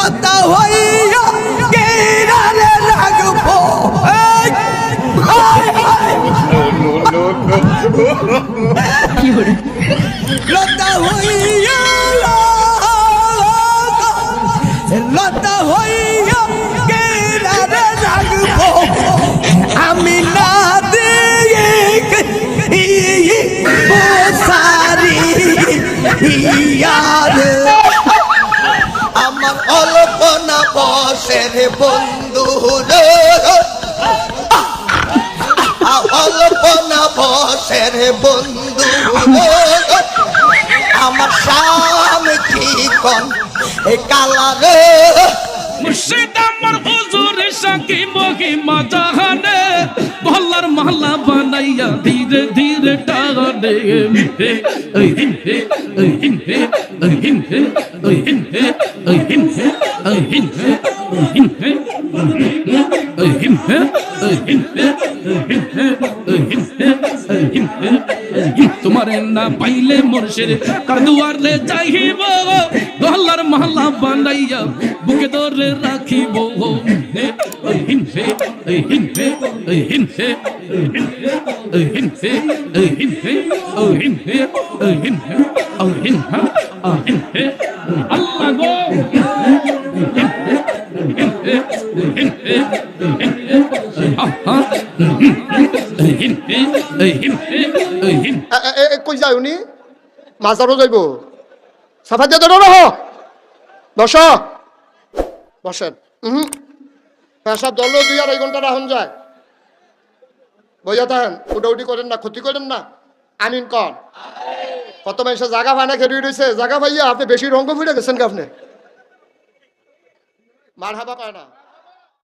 লতা হইয়া কেরারে রাখবো লতা হইয়া লতা হইয়া কেরারে রাখবো আমি না দিয়ে সারি ইয়ারে আমার অল্পনা বসের বন্ধু রে অল্পনা বসের বন্ধু রে আমার স্বামী ঠিকন এ কালা রে মুর্শিদ আমার হুজুরের সাকি মহিমা জাহানে গলার মালা বানাইয়া ধীরে ধীরে টানে হে ওই হিন হে ওই হিন হে ওই হিন হে ওই হিন হে ওই হিন হে ওই হিন হে ওই হিন হে ওই হিন হে ওই হিন হে ওই হিন হে ওই হিন হে ওই হিন হে তোমারে না পাইলে মুর্শিদ কার দুয়ারে যাইব গলার মালা বানাইয়া বুকে ধরে রাখিব ওই হিন হে ওই হিন হে ওই হিন হে ওই হিন হে ওই হিন হে ওই হিন হে ওই হিন হে ওই হিন হে ওই হিন হে আল্লাহ গো হিন হে হিন হে হিন হে হিন হে হিন হে হিন হে হিন কই যায় উনি মাজারও যাইব সাফা দিয়ে ধরো রহ বস বসেন পেশাব দলও 2-2.5 ঘন্টা রাখুন যায় বইয়া থাকেন উঠাউঠি করেন না ক্ষতি করেন না আমিন কর কত মানুষের জায়গা ভাড়া খেয়ে রয়েছে জায়গা ভাইয়া আপনি বেশি রঙ্গ ফুটে গেছেন কি আপনি মার হাবা পায় না